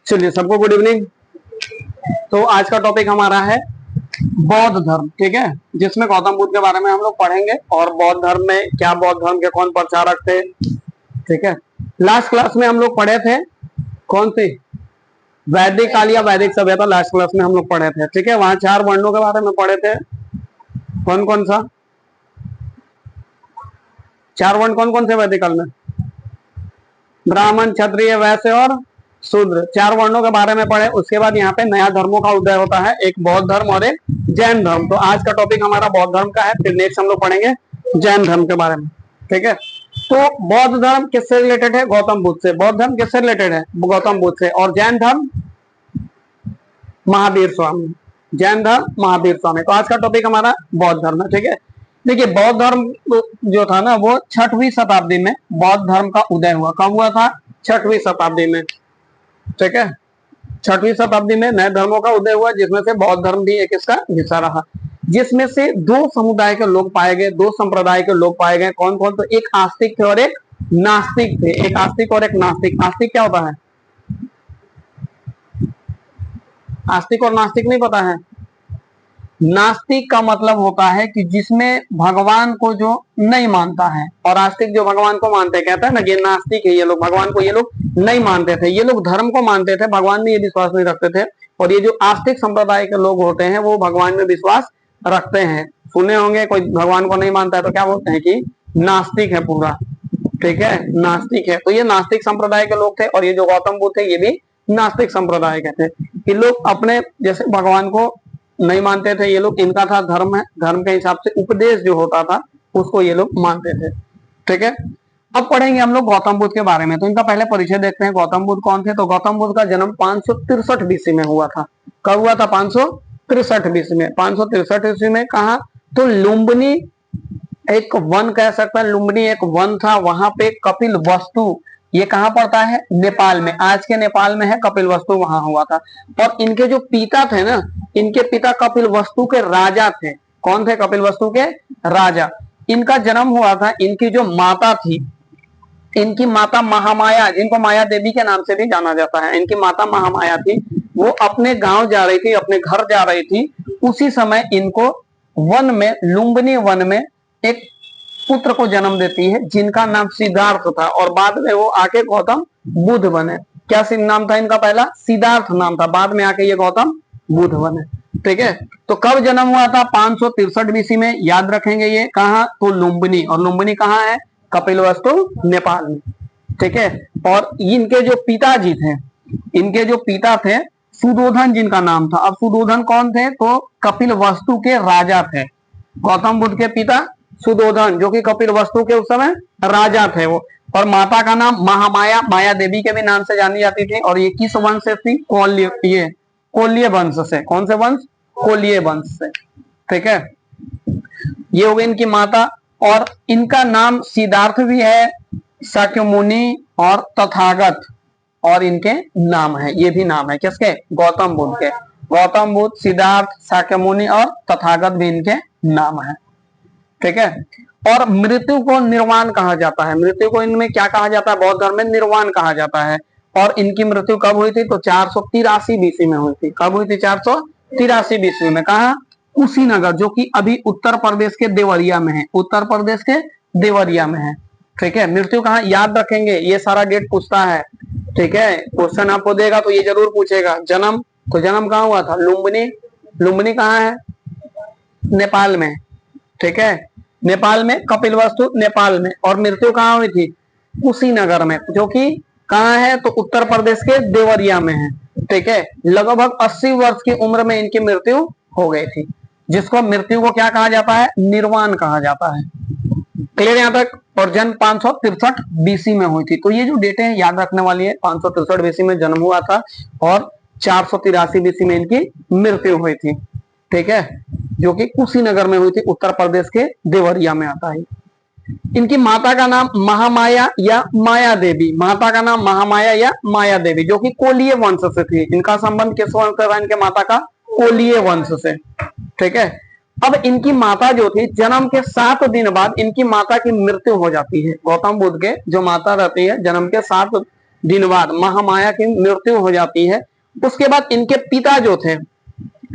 चलिए, सबको good evening. तो आज का टॉपिक हमारा है बौद्ध धर्म, ठीक है, जिसमें गौतम बुद्ध के बारे में हम लोग पढ़ेंगे और बौद्ध धर्म में क्या, बौद्ध धर्म के कौन प्रचारक थे, ठीक है। लास्ट क्लास में हम लोग पढ़े थे कौन सी, वैदिक काल या वैदिक सभ्यता, लास्ट क्लास में हम लोग पढ़े थे, ठीक है। वहां 4 वर्णों के बारे में पढ़े थे। कौन कौन सा 4 वर्ण कौन कौन से वैदिक काल में? ब्राह्मण, क्षत्रिय, वैश्य और शूद्र, 4 वर्णों के बारे में पढ़े। उसके बाद यहाँ पे नया धर्मों का उदय होता है, एक बौद्ध धर्म और एक जैन धर्म। तो आज का टॉपिक हमारा बौद्ध धर्म का है, फिर नेक्स्ट हम लोग पढ़ेंगे जैन धर्म के बारे में, ठीक है। तो बौद्ध धर्म किससे रिलेटेड है? गौतम बुद्ध से। बौद्ध धर्म किससे रिलेटेड है? गौतम बुद्ध से। और जैन धर्म महावीर स्वामी। जैन धर्म महावीर स्वामी। तो आज का टॉपिक हमारा बौद्ध धर्म है, ठीक है। देखिए, बौद्ध धर्म जो था ना, वो 6वीं शताब्दी में बौद्ध धर्म का उदय हुआ। कब हुआ था? 6वीं शताब्दी में, ठीक है। 6वीं शताब्दी में नए धर्मों का उदय हुआ, जिसमें से बौद्ध धर्म भी एक इसका हिस्सा रहा, जिसमें से 2 समुदाय के लोग पाए गए, 2 संप्रदाय के लोग पाए गए। कौन कौन? तो एक आस्तिक थे और एक नास्तिक थे। एक आस्तिक और एक नास्तिक। आस्तिक क्या होता है? आस्तिक और नास्तिक नहीं पता है? नास्तिक का मतलब होता है कि जिसमें भगवान को जो नहीं मानता है, और आस्तिक जो भगवान को मानते हैं। कहता है ना, ये नास्तिक है, ये लोग भगवान को, ये लोग नहीं मानते थे, ये लोग धर्म को मानते थे, भगवान में ये विश्वास नहीं रखते थे। और ये जो आस्तिक संप्रदाय के लोग होते हैं, वो भगवान में विश्वास रखते हैं। सुने होंगे, कोई भगवान को नहीं मानता है तो क्या बोलते हैं कि नास्तिक है पूरा, ठीक है, नास्तिक है। तो ये नास्तिक संप्रदाय के लोग थे, और ये जो गौतम बुद्ध थे, ये भी नास्तिक संप्रदाय के थे। ये लोग अपने जैसे भगवान को नहीं मानते थे ये लोग, इनका था धर्म है, धर्म के हिसाब से उपदेश जो होता था उसको ये लोग मानते थे, ठीक है। अब पढ़ेंगे हम लोग गौतम बुद्ध के बारे में। तो इनका पहले परिचय देखते हैं, गौतम बुद्ध कौन थे। तो गौतम बुद्ध का जन्म 563 बीसी में हुआ था। कब हुआ था? 563 बीसी में। 563 ईस्वी में। कहा? तो लुम्बिनी एक वन कह सकता है, लुम्बिनी एक वन था, वहां पे कपिल वस्तु, ये कहाँ पड़ता है? नेपाल में। आज के नेपाल में है कपिल वस्तु, वहां हुआ था। और इनके जो पिता थे ना, इनके पिता कपिल वस्तु के राजा थे। कौन थे? कपिल वस्तु के राजा। इनका जन्म हुआ था। इनकी जो माता थी, इनकी माता महामाया, जिनको माया देवी के नाम से भी जाना जाता है, इनकी माता महामाया थी। वो अपने गांव जा रही थी, अपने घर जा रही थी। उसी समय इनको वन में, लुम्बिनी वन में एक पुत्र को जन्म देती है, जिनका नाम सिद्धार्थ था। और बाद में वो आके गौतम बुद्ध बने। क्या नाम था इनका? पहला सिद्धार्थ नाम था, बाद में आके ये गौतम बुद्ध बने, ठीक है। तो कब जन्म हुआ था? 563 बीसी में। याद रखेंगे ये कहा? तो लुम्बिनी। और लुम्बिनी कहाँ है? कपिलवस्तु नेपाल में, ठीक है। और इनके जो पिताजी थे, इनके जो पिता थे सुदोधन, जिनका नाम था। अब सुदोधन कौन थे? तो कपिल वस्तु के राजा थे। गौतम बुद्ध के पिता सुदोधन, जो कि कपिल वस्तु के उस समय राजा थे वो। और माता का नाम महामाया, माया देवी के भी नाम से जानी जाती थी। और ये किस वंश से थी? कोल्य वंश से। कौन से वंश? कोल्य वंश से, ठीक है। ये हो गई इनकी माता। और इनका नाम सिद्धार्थ भी है, शाक्यमुनि और तथागत, और इनके नाम है, ये भी नाम है किसके? गौतम बुद्ध के। गौतम बुद्ध, सिद्धार्थ, शाक्यमुनि और तथागत भी इनके नाम है, ठीक है। और मृत्यु को निर्वाण कहा जाता है। मृत्यु को इनमें क्या कहा जाता है? बौद्ध धर्म में निर्वाण कहा जाता है। और इनकी मृत्यु कब हुई थी? तो 483 बीसी में हुई थी। कब हुई थी? 483 बीसी में। कहा? कुशीनगर, जो कि अभी उत्तर प्रदेश के देवरिया में है। उत्तर प्रदेश के देवरिया में है, ठीक है। मृत्यु कहाँ? याद रखेंगे, ये सारा गेट पूछता है, ठीक है। क्वेश्चन आपको देगा तो ये जरूर पूछेगा। जन्म, तो जन्म कहाँ हुआ था? लुम्बिनी। लुम्बिनी कहाँ है? नेपाल में, ठीक है, नेपाल में। कपिलवस्तु नेपाल में। और मृत्यु कहाँ हुई थी? कुशीनगर में, जो कि कहाँ है? तो उत्तर प्रदेश के देवरिया में है, ठीक है। लगभग 80 वर्ष की उम्र में इनकी मृत्यु हो गई थी, जिसको मृत्यु को क्या कहा जाता है? निर्वाण कहा जाता है। क्लियर यहाँ तक? और जन्म 563 बीसी में हुई थी। तो ये जो डेटे हैं याद रखने वाली है। 563 बीसी में जन्म हुआ था और 483 बीसी में इनकी मृत्यु हुई थी, ठीक है, जो कि कुशीनगर में हुई थी, उत्तर प्रदेश के देवरिया में आता है। इनकी माता का नाम महामाया या माया देवी। माता का नाम महामाया या माया देवी, जो कि कोलीय वंश से थी। इनका संबंध किस वंश से था? इनके माता का कोलीय वंश से, ठीक है। अब इनकी माता जो थी, जन्म के 7 दिन बाद इनकी माता की मृत्यु हो जाती है। गौतम बुद्ध के जो माता रहती है, जन्म के 7 दिन बाद महामाया की मृत्यु हो जाती है। उसके बाद इनके पिता जो थे,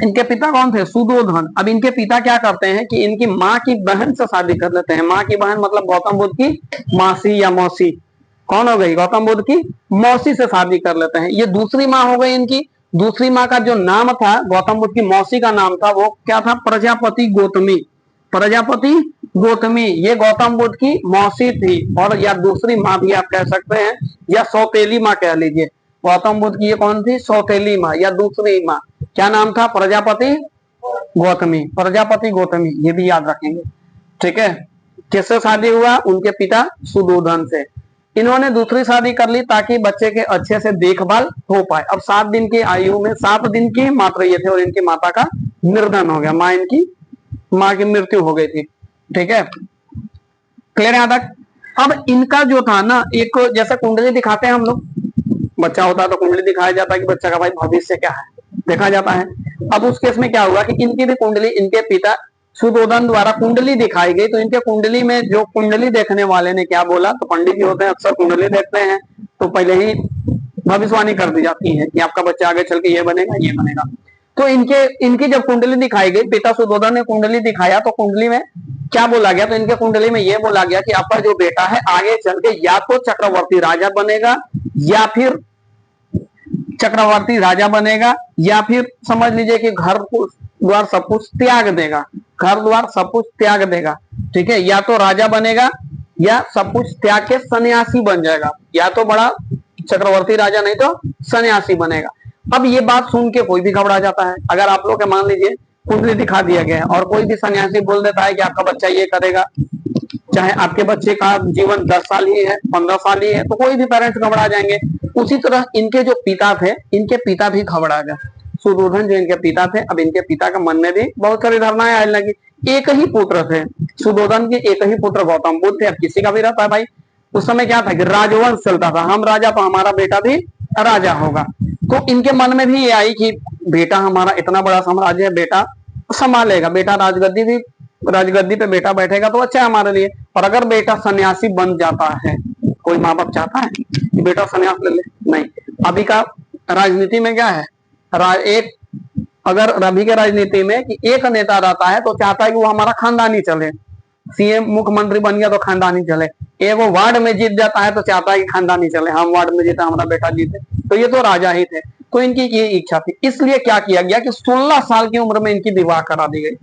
इनके पिता कौन थे? सुदोधन। अब इनके पिता क्या करते हैं कि इनकी माँ की बहन से शादी कर लेते हैं। माँ की बहन मतलब गौतम बुद्ध की मासी या मौसी, कौन हो गई? गौतम बुद्ध की मौसी से शादी कर लेते हैं। ये दूसरी माँ हो गई इनकी। दूसरी माँ का जो नाम था, गौतम बुद्ध की मौसी का नाम था, वो क्या था? प्रजापति गौतमी। प्रजापति गौतमी ये गौतम बुद्ध की मौसी थी, और या दूसरी माँ भी आप कह सकते हैं, या सौतेली माँ कह लीजिए। गौतम बुद्ध की ये कौन थी? सौतेली माँ या दूसरी माँ। क्या नाम था? प्रजापति गौतमी। प्रजापति गौतमी, ये भी याद रखेंगे, ठीक है। किससे शादी हुआ? उनके पिता सुदोधन से। इन्होंने दूसरी शादी कर ली ताकि बच्चे के अच्छे से देखभाल हो पाए। अब 7 दिन की आयु में 7 दिन की मात्र ये थे, और इनकी माता का निर्धन हो गया। माँ की मृत्यु हो गई थी, ठीक है। क्लियर यहां तक? अब इनका जो था ना, एक जैसे कुंडली दिखाते हैं हम लोग, बच्चा होता है तो कुंडली दिखाया जाता है कि बच्चा का भाई भविष्य क्या है, देखा जाता है। अब उस केस में क्या हुआ कि इनकी भी कुंडली, इनके पिता सुदोधन द्वारा कुंडली दिखाई गई। तो इनके कुंडली में जो कुंडली देखने वाले ने क्या बोला, तो पंडित जी होते हैं अक्सर कुंडली देखते हैं, तो पहले ही भविष्यवाणी कर दी जाती है कि आपका बच्चा आगे चल के ये बनेगा, ये बनेगा। तो इनकी जब कुंडली दिखाई गई, पिता सुदोधन ने कुंडली दिखाया, तो कुंडली में क्या बोला गया? तो इनके कुंडली में ये बोला गया कि आपका जो बेटा है आगे चल के या तो चक्रवर्ती राजा बनेगा, या फिर चक्रवर्ती राजा बनेगा, या फिर समझ लीजिए कि घर द्वार सब कुछ त्याग देगा, घर द्वार सब कुछ त्याग देगा, ठीक है। या तो राजा बनेगा, या सब कुछ त्याग के सन्यासी बन जाएगा, या तो बड़ा चक्रवर्ती राजा, नहीं तो सन्यासी बनेगा। अब ये बात सुन के कोई भी घबरा जाता है। अगर आप लोग के मान लीजिए कुंडली दिखा दिया गया है, और कोई भी सन्यासी बोल देता है कि आपका बच्चा ये करेगा, चाहे आपके बच्चे का जीवन 10 साल ही है, 15 साल ही है, तो कोई भी पेरेंट्स घबरा जाएंगे। उसी तरह इनके जो पिता थे, इनके पिता भी घबरा गए। सुदोधन जो इनके पिता थे, अब इनके पिता के मन में भी बहुत सारी धारणाएं आने लगी। एक ही पुत्र थे सुदोधन के, एक ही पुत्र गौतम बुद्ध थे। अब किसी का भी रहता है भाई, उस समय क्या था कि राजवंश चलता था, हम राजा तो हमारा बेटा भी राजा होगा। तो इनके मन में भी ये आई कि बेटा हमारा इतना बड़ा साम्राज्य है, बेटा संभालेगा, बेटा राजगद्दी पे बेटा बैठेगा तो अच्छा है हमारे लिए। और अगर बेटा सन्यासी बन जाता है, कोई माँ बाप चाहता है कि बेटा सन्यास ले ले? नहीं। अभी का राजनीति में क्या है, अगर अभी के राजनीति में कि एक नेता रहता है तो चाहता है कि वो हमारा खानदानी चले, सीएम मुख्यमंत्री बन गया तो खानदानी चले। एक वो वार्ड में जीत जाता है तो चाहता है कि खानदानी चले, हम वार्ड में जीता, हमारा बेटा जीते। तो ये तो राजा ही थे, तो इनकी ये इच्छा थी। इसलिए क्या किया गया कि 16 साल की उम्र में इनकी विवाह करा दी गई।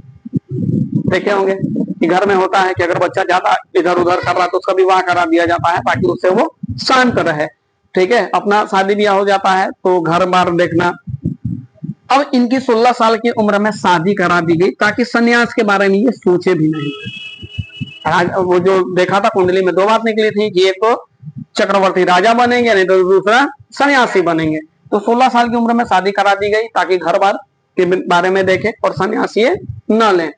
देखे होंगे कि घर में होता है कि अगर बच्चा ज्यादा इधर उधर कर रहा है तो उसका विवाह करा दिया जाता है ताकि उससे वो शांत रहे, ठीक है। अपना शादी ब्याह हो जाता है तो घर बार देखना। अब इनकी 16 साल की उम्र में शादी करा दी गई ताकि सन्यास के बारे में ये सोचे भी नहीं। वो जो देखा था कुंडली में 2 बात निकली थी कि एक तो चक्रवर्ती राजा बनेंगे, नहीं तो दूसरा सन्यासी बनेंगे। तो 16 साल की उम्र में शादी करा दी गई ताकि घर बार के बारे में देखे और सन्यासी न लें।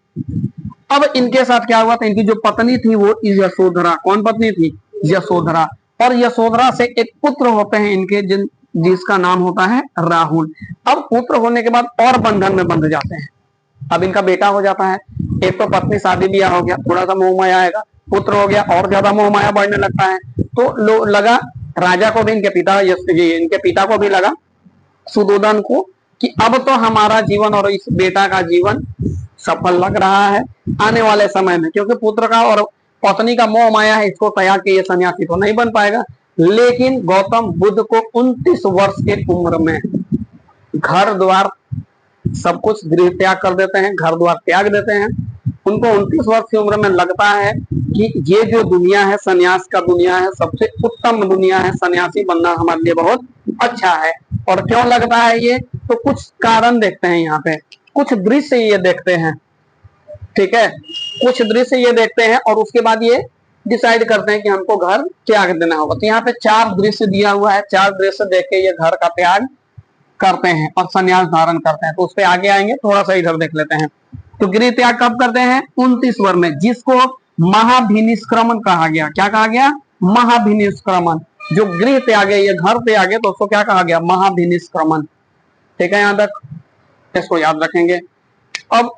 अब इनके साथ क्या हुआ था, इनकी जो पत्नी थी वो यशोधरा। कौन पत्नी थी? यशोधरा। और यशोधरा से एक पुत्र होते हैं इनके, जिसका नाम होता है राहुल। अब पुत्र होने के बाद और बंधन में बंध जाते हैं। अब इनका बेटा हो जाता है, एक तो पत्नी शादी ब्याह हो गया, थोड़ा सा मोह माया आएगा, पुत्र हो गया और ज्यादा मोह माया बढ़ने लगता है। तो लगा राजा को भी, इनके पिता को भी लगा, सुदोधन को, कि अब तो हमारा जीवन और इस बेटा का जीवन सफल लग रहा है आने वाले समय में, क्योंकि पुत्र का और पत्नी का मोह माया है, इसको त्याग के ये सन्यासी तो नहीं बन पाएगा। लेकिन गौतम बुद्ध को 29 वर्ष की उम्र में घर द्वार सब कुछ गृह त्याग कर देते हैं, घर द्वार त्याग देते हैं। उनको 29 वर्ष की उम्र में लगता है कि ये जो दुनिया है, सन्यास का दुनिया है, सबसे उत्तम दुनिया है, सन्यासी बनना हमारे लिए बहुत अच्छा है। और क्यों लगता है ये, तो कुछ कारण देखते हैं यहाँ पे, कुछ दृश्य ये देखते हैं, ठीक है, कुछ दृश्य ये देखते हैं और उसके बाद ये डिसाइड करते हैं कि हमको घर त्याग देना होगा। तो यहाँ पे 4 दृश्य दिया हुआ है, 4 दृश्य देख के ये घर का त्याग करते हैं और संन्यास धारण करते हैं। तो उस पर आगे आएंगे, थोड़ा सा इधर देख लेते हैं। तो गृह त्याग कब करते हैं? 29 वर्ष में, जिसको महाभिनिष्क्रमण कहा गया। क्या कहा गया? महाभिनिष्क्रमण। जो गृह त्याग है, ये घर त्याग है, तो उसको क्या कहा गया? महाभिनिष्क्रमण। ठीक है, यहां तक इसको याद रखेंगे। अब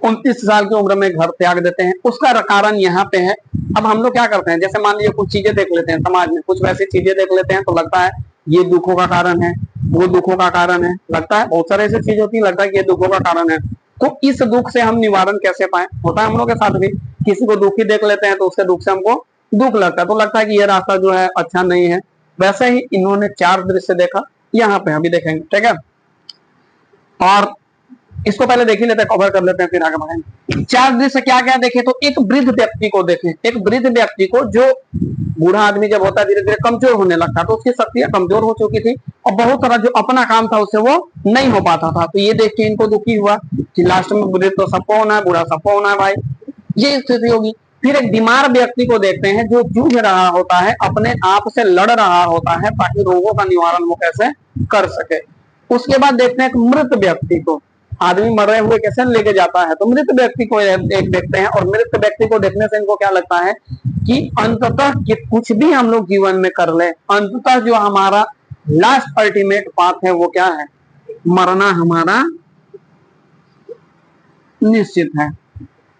29 साल की उम्र में घर त्याग देते हैं। उसका कारण यहाँ पे है, अब हम लोग क्या करते हैं, जैसे मान लीजिए कुछ चीजें देख लेते हैं समाज में, कुछ वैसी चीजें देख लेते हैं तो लगता है ये दुखों का कारण है, वो दुखों का कारण है, लगता है बहुत सारे ऐसी चीज होती है, लगता है कि ये दुखों का कारण है। तो इस दुख से हम निवारण कैसे पाए, होता है हम लोग के साथ भी, किसी को दुखी देख लेते हैं तो उसके दुख से हमको दुख लगता है, तो लगता है कि ये रास्ता जो है अच्छा नहीं है। वैसे ही इन्होंने 4 दृश्य देखा, यहाँ पे अभी देखेंगे, ठीक है। और इसको पहले देख ही लेते हैं, कवर कर लेते हैं, फिर आगे बढ़ेंगे। 4 दृश्य क्या क्या देखे, तो एक वृद्ध व्यक्ति को देखें, एक वृद्ध व्यक्ति को, जो बूढ़ा आदमी जब होता है धीरे धीरे कमजोर होने लगता है, तो उसकी शक्तियां कमजोर हो चुकी थी और बहुत सारा जो अपना काम था उससे वो नहीं हो पाता था। तो ये देख के इनको दुखी हुआ कि लास्ट में वृद्ध तो सबको होना है, बूढ़ा सबको होना है भाई, ये स्थिति होगी। फिर एक बीमार व्यक्ति को देखते हैं जो जूझ रहा होता है, अपने आप से लड़ रहा होता है ताकि रोगों का निवारण वो कैसे कर सके। उसके बाद देखते हैं एक मृत व्यक्ति को, आदमी मरे हुए कैसे लेके जाता है, तो मृत व्यक्ति को एक देखते हैं। और मृत व्यक्ति को देखने से इनको क्या लगता है कि अंततः कि कुछ भी हम लोग जीवन में कर ले, अंततः जो हमारा लास्ट अल्टीमेट पाथ है वो क्या है, मरना हमारा निश्चित है।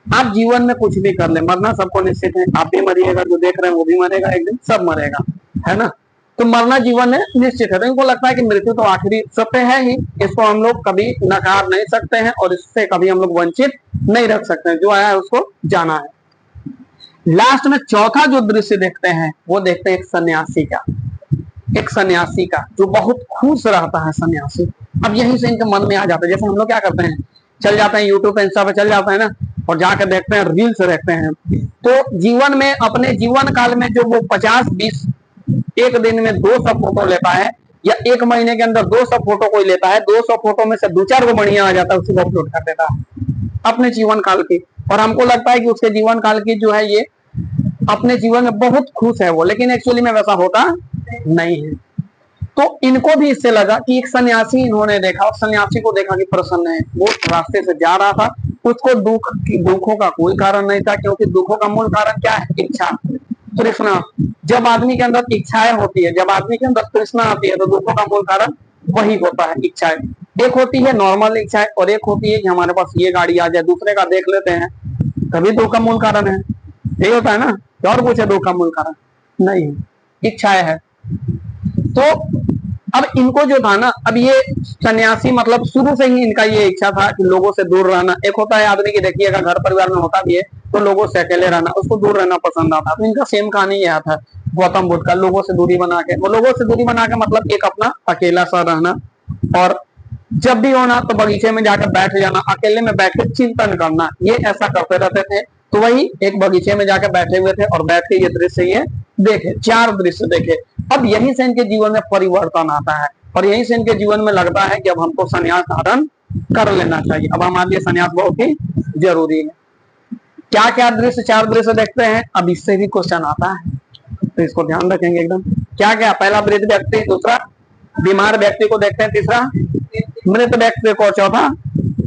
आप जीवन में कुछ भी कर ले, मरना सबको निश्चित है, आप भी मरिएगा, जो देख रहे हैं वो भी मरेगा, एक दिन सब मरेगा, है ना। तो मरना जीवन में निश्चित है, तो इनको लगता है कि मृत्यु तो आखिरी सत्य है ही, इसको हम लोग कभी नकार नहीं सकते हैं और इससे कभी हम लोग वंचित नहीं रख सकते हैं, जो आया है उसको जाना है। लास्ट में चौथा जो दृश्य देखते हैं वो देखते हैं एक सन्यासी का, एक सन्यासी का जो बहुत खुश रहता है सन्यासी। अब यहीं से इनके मन में आ जाता है, जैसे हम लोग क्या करते हैं, चल जाते हैं यूट्यूब पे, इंस्टा पे चल जाते हैं ना, और जाकर देखते हैं, रील्स देखते हैं। तो जीवन में, अपने जीवन काल में जो वो 50-20 एक दिन में 200 फोटो लेता है, या एक महीने के अंदर 200 फोटो कोई लेता है, 200 फोटो में से 2-4 को बढ़िया आ जाता है, उसी को अपलोड कर देता है अपने जीवन काल की। और हमको लगता है कि उसके जीवन काल की जो है ये अपने जीवन में बहुत खुश है वो, लेकिन एक्चुअली में वैसा होता नहीं है। तो इनको भी इससे लगा कि एक सन्यासी इन्होंने देखा, और सन्यासी को देखा कि प्रसन्न है, वो रास्ते से जा रहा था, उसको दुखों का कोई कारण नहीं था, क्योंकि दुखों का मूल कारण क्या है, इच्छा, तृष्णा। जब आदमी के अंदर इच्छाएं होती है, जब आदमी के अंदर तृष्णा आती है, तो दुखों का मूल कारण वही होता है, इच्छाएं। एक होती है नॉर्मल इच्छाएं और एक होती है कि हमारे पास ये गाड़ी आ जाए, दूसरे का देख लेते हैं, तभी दुख का मूल कारण है, यही होता है ना। और कुछ है दुख का मूल कारण नहीं है, इच्छाएं है। तो अब इनको जो था ना, अब ये सन्यासी मतलब शुरू से ही इनका ये इच्छा था कि लोगों से दूर रहना। एक होता है आदमी की, देखिएगा घर परिवार में होता भी है, तो लोगों से अकेले रहना, उसको दूर रहना पसंद आता। तो इनका सेम कहानी यह था गौतम बुद्ध का, लोगों से दूरी बना के, वो लोगों से दूरी बना के मतलब एक अपना अकेला सा रहना, और जब भी होना तो बगीचे में जाकर बैठ जाना, अकेले में बैठ के चिंतन करना, ये ऐसा करते रहते थे। तो वही एक बगीचे में जाकर बैठे हुए थे और बैठ के ये दृश्य ये देखे, 4 दृश्य देखे। अब यहीं से इनके जीवन में परिवर्तन आता है और यहीं से इनके जीवन में लगता है कि अब हमको संन्यास धारण कर लेना चाहिए, अब हमारे लिए संन्यास बहुत ही जरूरी है। क्या क्या दृश्य, 4 दृश्य देखते हैं, अब इससे भी क्वेश्चन आता है, तो इसको ध्यान रखेंगे एकदम। क्या क्या, पहला वृद्ध व्यक्ति, दूसरा बीमार व्यक्ति को देखते हैं, तीसरा मृत व्यक्ति को, चौथा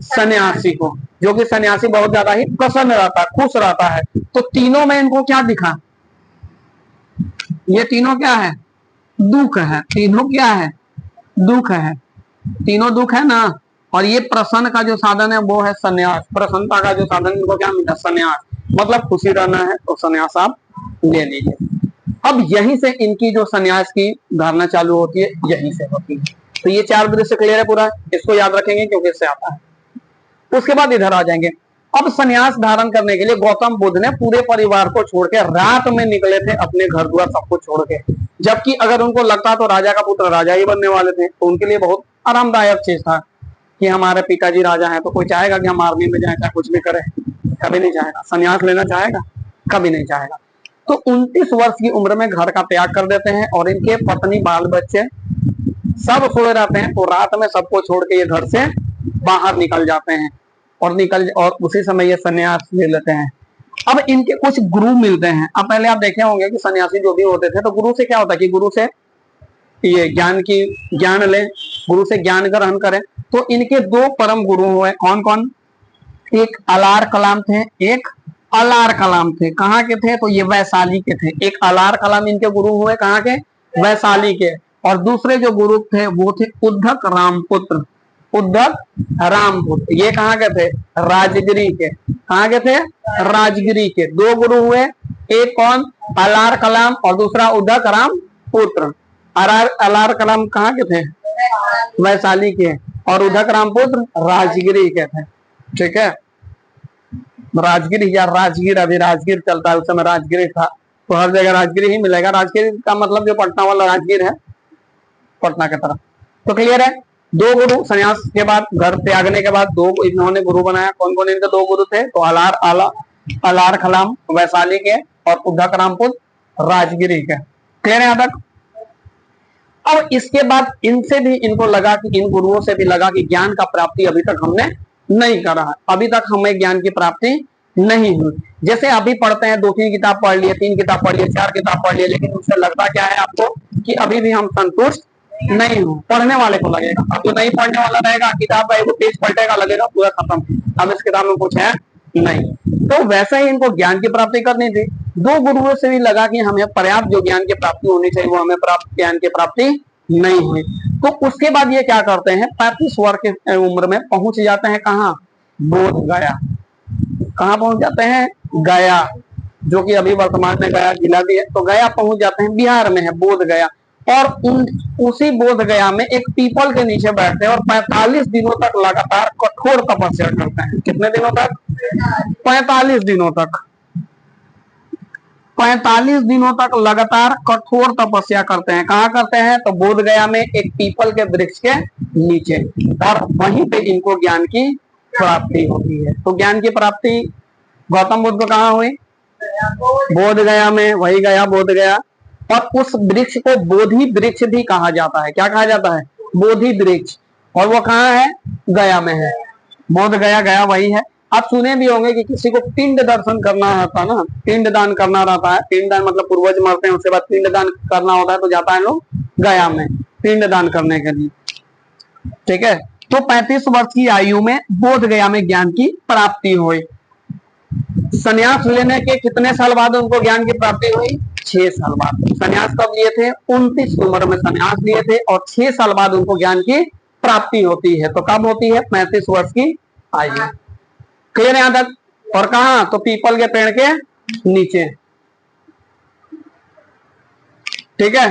सन्यासी को, जो कि सन्यासी बहुत ज्यादा ही प्रसन्न रहता है, खुश रहता है। तो तीनों में इनको क्या दिखा, ये तीनों क्या है, दुख है, तीनों क्या है, दुख है, तीनों दुख है ना। और ये प्रसन्न का जो साधन है वो है सन्यास, प्रसन्नता का जो साधन इनको क्या मिला, सन्यास, मतलब खुशी रहना है तो सन्यास आप ले लीजिए। अब यहीं से इनकी जो सन्यास की धारणा चालू होती है, यहीं से होती है। तो ये 4 दृश्य क्लियर है पूरा, इसको याद रखेंगे क्योंकि इससे आता है। उसके बाद इधर आ जाएंगे। अब सन्यास धारण करने के लिए गौतम बुद्ध ने पूरे परिवार को छोड़ के रात में निकले थे, अपने घर द्वार सबको छोड़ के, जबकि अगर उनको लगता तो राजा का पुत्र राजा ही बनने वाले थे, तो उनके लिए बहुत आरामदायक चीज था कि हमारे पिताजी राजा हैं, तो कोई चाहेगा कि हम आर्मी में जाए, चाहे कुछ भी करें, कभी नहीं चाहेगा। सन्यास लेना चाहेगा, कभी नहीं चाहेगा। तो 29 वर्ष की उम्र में घर का त्याग कर देते हैं और इनके पत्नी बाल बच्चे सब सोए रहते हैं, तो रात में सबको छोड़ के ये घर से बाहर निकल जाते हैं और उसी समय ये सन्यास ले लेते हैं। अब इनके कुछ गुरु मिलते हैं। अब पहले आप देखे होंगे कि सन्यासी जो भी होते थे, तो गुरु से क्या होता है कि गुरु से ये ज्ञान लें, गुरु से ज्ञान ग्रहण करें। तो इनके 2 परम गुरु हुए, कौन कौन, एक अलार कलाम थे, एक अलार कलाम थे। कहाँ के थे, तो ये वैशाली के थे। एक अलार कलाम इनके गुरु हुए, कहाँ के, वैशाली के। और दूसरे जो गुरु थे वो थे उद्धक रामपुत्र, उद्धत रामपुत्र। ये कहाँ के थे? राजगिरी के। कहाँ के थे? राजगिरी के। दो गुरु हुए, एक कौन? अलार कलाम और दूसरा उद्धत रामपुत्र। अलार कलाम कहाँ के थे? वैशाली के। और उद्धत रामपुत्र राजगिरी के थे। ठीक है, राजगिर या राजगीर, अभी राजगीर चलता है, उस समय राजगिरी था, तो हर जगह राजगिरी ही मिलेगा। राजगिर का मतलब जो पटना वाला राजगीर है, पटना की तरफ। तो क्लियर है? दो गुरु, संन्यास के बाद, घर त्यागने के बाद दो इन्होंने गुरु बनाया। कौन कौन इनके दो गुरु थे? तो अलार खलाम वैशाली के और उद्धत रामपुत्र राजगिरी के। क्लियर है यहाँ तक? अब इसके बाद इनसे भी इनको लगा कि, इन गुरुओं से भी लगा कि ज्ञान का प्राप्ति अभी तक हमने नहीं करा है, अभी तक हमें ज्ञान की प्राप्ति नहीं हुई। जैसे अभी पढ़ते हैं, 2-3 किताब पढ़ लिए, 3 किताब पढ़ लिए, 4 किताब पढ़ लिए, लेकिन उससे लगता क्या है आपको कि अभी भी हम संतुष्ट नहीं हो। पढ़ने वाले को लगेगा, अब जो नहीं पढ़ने वाला रहेगा, किताब का एक पेज पलटेगा, लगेगा पूरा खत्म, अब इस किताब में कुछ है नहीं। तो वैसे ही इनको ज्ञान की प्राप्ति करनी थी। दो गुरुओं से भी लगा कि हमें पर्याप्त जो ज्ञान की प्राप्ति होनी चाहिए वो हमें ज्ञान की प्राप्ति नहीं हुई। तो उसके बाद ये क्या करते हैं, 35 वर्ष की उम्र में पहुंच जाते हैं कहाँ? बोध गया। कहाँ पहुंच जाते हैं? गया, जो कि अभी वर्तमान में गया जिला भी है। तो गया पहुंच जाते हैं, बिहार में है बोध गया। और उसी बोध गया में एक पीपल के नीचे बैठते हैं और 45 दिनों तक लगातार कठोर तपस्या करते हैं। कितने दिनों तक? 45 दिनों तक। 45 दिनों तक लगातार कठोर तपस्या करते हैं। कहाँ करते हैं? तो बोध गया में एक पीपल के वृक्ष के नीचे, और वहीं पे इनको ज्ञान की प्राप्ति होती है। तो ज्ञान की प्राप्ति गौतम बुद्ध को कहाँ हुई? बोध गया में। वही गया, बोध गया। और उस वृक्ष को बोधि वृक्ष भी कहा जाता है। क्या कहा जाता है? बोधि वृक्ष। और वो कहाँ है? गया में है। बोध गया, गया वही है। आप सुने भी होंगे कि किसी को पिंड दर्शन करना रहता ना, पिंड दान करना रहता है। पिंड दान मतलब पूर्वज मरते हैं, उसके बाद पिंड दान करना होता है, तो जाता है लोग गया में पिंड दान करने के लिए। ठीक है, तो 35 वर्ष की आयु में बोध गया में ज्ञान की प्राप्ति हुई। संन्यास लेने के कितने साल बाद उनको ज्ञान की प्राप्ति हुई? 6 साल बाद। संन्यास कब लिए थे? 29 उम्र में संन्यास लिए थे, और 6 साल बाद उनको ज्ञान की प्राप्ति होती है। तो कब होती है? 35 वर्ष की आयु। क्लियर यहां तक? और कहा? तो पीपल के पेड़ के नीचे। ठीक है,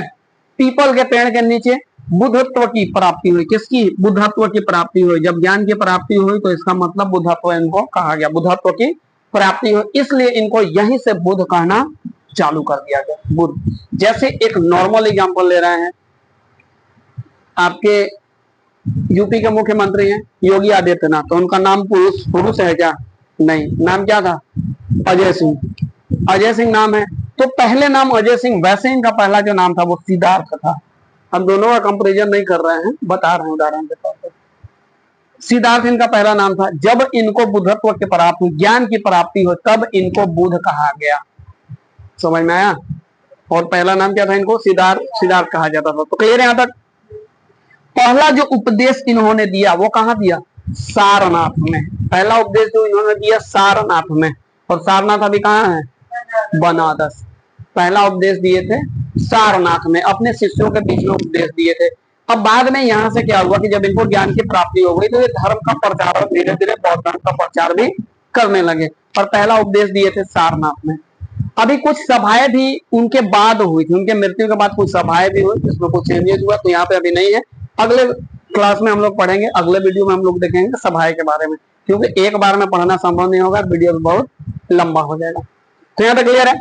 पीपल के पेड़ के नीचे बुद्धत्व की प्राप्ति हुई। किसकी? बुद्धत्व की प्राप्ति हुई। जब ज्ञान की प्राप्ति हुई तो इसका मतलब बुद्धत्व इनको कहा गया, बुद्धत्व की प्राप्ति हुई, इसलिए इनको यहीं से बुद्ध कहना चालू कर दिया गया। बुद्ध। जैसे एक नॉर्मल एग्जांपल ले रहे हैं, आपके यूपी के मुख्यमंत्री हैं योगी आदित्यनाथ, तो उनका नाम पुरुष है क्या? नहीं। नाम क्या था? अजय सिंह। अजय सिंह नाम है। तो पहले नाम अजय सिंह, वैसे इनका पहला जो नाम था वो सिद्धार्थ था। हम दोनों का कंपेरिजन नहीं कर रहे हैं, बता रहे हैं उदाहरण के तौर पर। सिद्धार्थ इनका पहला नाम था। जब इनको बुद्धत्व की प्राप्ति, ज्ञान की प्राप्ति हो, तब इनको बुद्ध कहा गया। समझ में आया? और पहला नाम क्या था इनको? सिद्धार्थ कहा जाता था। तो क्लियर है यहाँ तक? पहला जो उपदेश इन्होंने दिया वो कहाँ दिया? सारनाथ में। पहला उपदेश जो इन्होंने दिया सारनाथ में, और सारनाथ अभी कहाँ है? बनारस। पहला उपदेश दिए थे सारनाथ में, अपने शिष्यों के बीच में उपदेश दिए थे। अब बाद में यहाँ से क्या हुआ कि जब इनको ज्ञान की प्राप्ति हो गई तो ये धर्म का प्रचार और धीरे धीरे बौद्ध धर्म का प्रचार भी करने लगे। और पहला उपदेश दिए थे सारनाथ में। अभी कुछ सभाएं भी उनके बाद हुई थी, उनके मृत्यु के बाद कुछ सभाएं भी हुई, जिसमें कुछ चेंजेस हुआ, तो यहाँ पे अभी नहीं है। अगले क्लास में हम लोग पढ़ेंगे, अगले वीडियो में हम लोग देखेंगे सभाएं के बारे में, क्योंकि एक बार में पढ़ना संभव नहीं होगा, वीडियो बहुत लंबा हो जाएगा। तो यहाँ तक क्लियर है?